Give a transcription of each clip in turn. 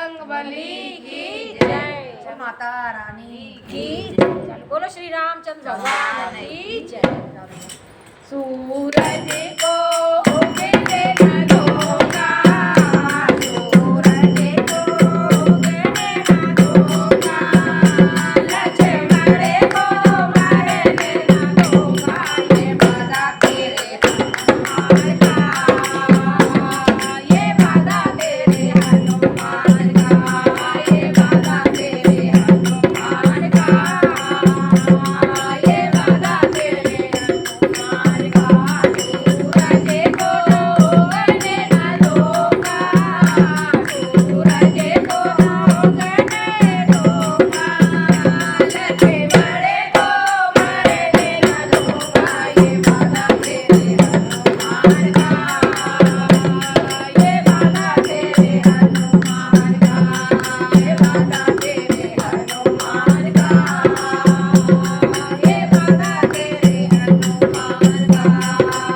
बजरंग बली की जय, माता रानी की जय। बोलो श्री रामचंद्र भगवान की जय। सूरज को उगने न दूंगा, सूरज को उगने न दूंगा, लक्ष्मण को मरने न दूंगा, ये वादा तेरे हनुमान का, ये वादा तेरे हनुमान का, ये वादा तेरे हनुमान का, ये वादा तेरे हनुमान का। सूरज को उगने न दूंगा, सूरज को उगने दूंगा, लक्ष्मण को मरने न दूंगा, ये वादा तेरे हनुमान का, ये वादा तेरे हनुमान का, ये वादा तेरे हनुमान का, ये वादा तेरे हनुमान का।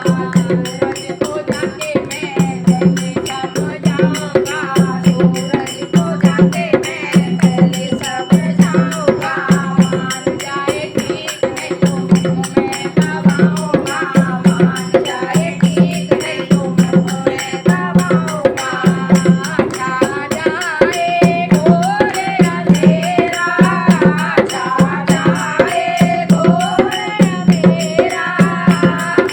सूरज को जाके मैं पहले समझाऊंगा, सूरज को जाके मैं पहले समझाऊंगा, मान जाए ठीक नहीं तो मुँह में दबाऊंगा, मान जाए ठीक नहीं तो मुँह में दबाऊंगा। छा जाए घोर अंधेरा, छा जाए घोर अंधेरा,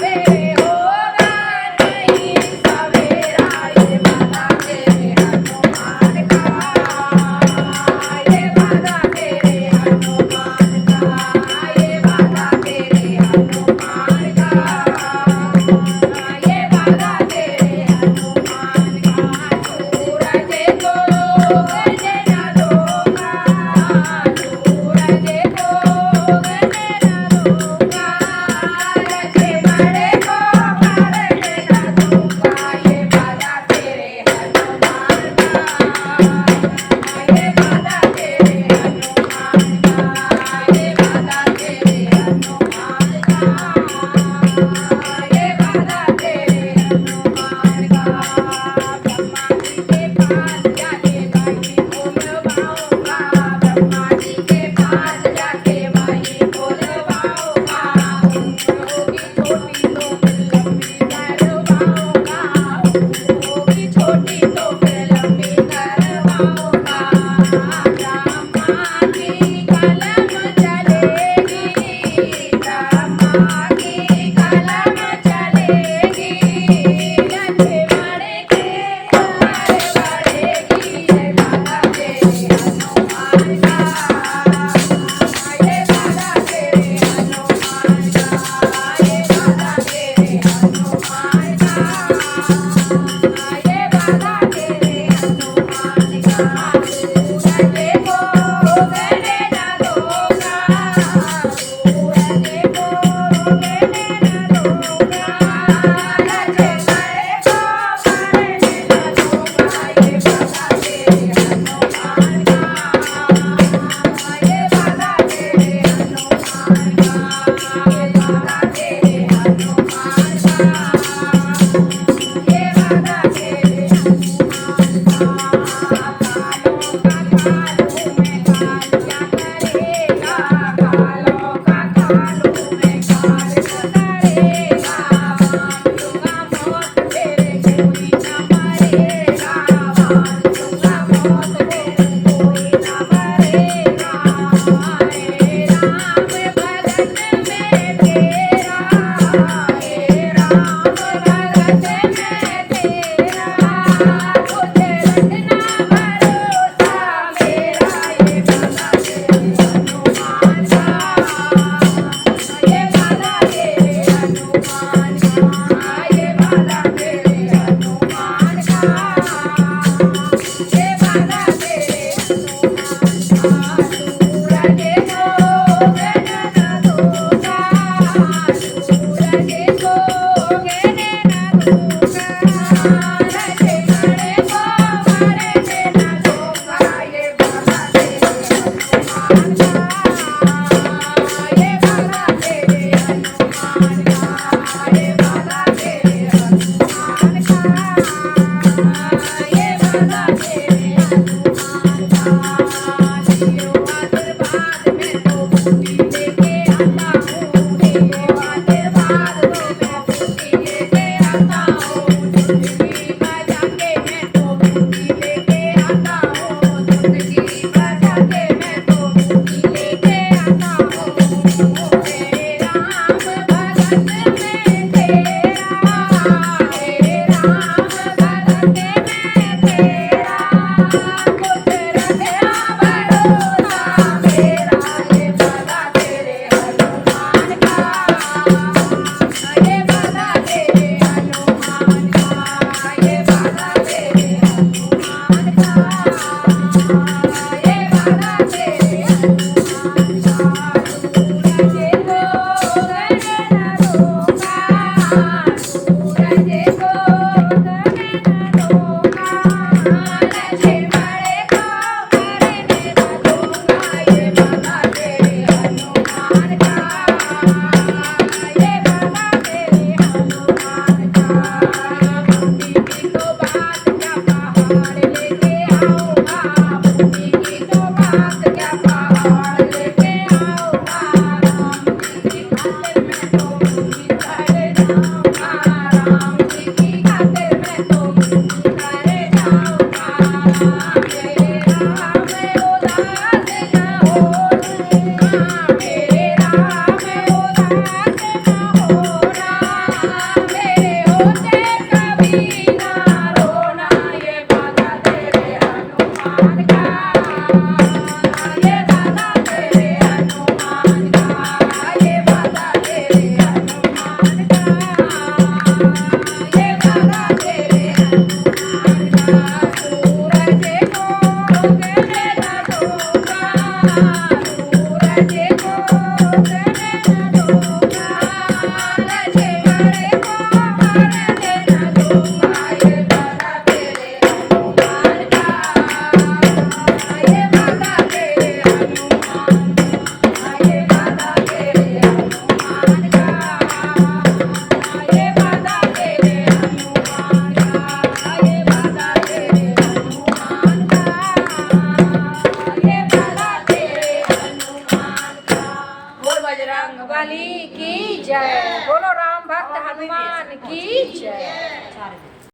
मेरे होगा नहीं सवेरा, ये वादा तेरे हनुमान का, ये वादा तेरे हनुमान का, ये वादा तेरे हनुमान का, ये वादा तेरे हनुमान का। सूरज को उगने न दूंगा, सूरज को उगने न दूंगा, लक्ष्मण को मरने न दूंगा, ये वादा तेरे हनुमान का, ये वादा तेरे हनुमान का, ये वादा तेरे हनुमान का, ये वादा तेरे हनुमान का। ब्रह्मा जी के पास जाके भाई बोलवाऊंगा, ब्रह्मा जी के पास जाके भाई बोलवाऊंगा, उम्र होगी छोटी तो फिर लंबी करवाऊंगा, उम्र होगी छोटी तो फिर लंबी करवाऊंगा। ब्रह्मा की कलम चलेगी, ब्रह्मा की कलम चलेगी, लक्ष्मण के घर बढ़ेगी, ये वादा तेरे हनुमान का, ये वादा तेरे हनुमान का, ये वादा तेरे हनुमान का, ये वादा तेरे हनुमान का। सूरज को उगने न दूंगा, सूरज को उगने न दूंगा, लक्ष्मण को मरने न दूंगा, ये वादा तेरे हनुमान का, ये वादा तेरे हनुमान का, ये वादा तेरे हनुमान का, ये वादा तेरे हनुमान का। कालों का कालू में काल क्या करेगा, कालों का कालू में काल क्या करेगा, मान लूंगा मौत तेरे कोई न मरेगा, मान लूंगा मौत तेरे कोई न मरेगा। हे राम भगत में तेरा, हे राम भगत में तेरा, कुछ रटना भरोसा मेरा, ये वादा तेरे हनुमान का, ये वादा तेरे हनुमान का, ये वादा तेरे हनुमान का, ये वादा का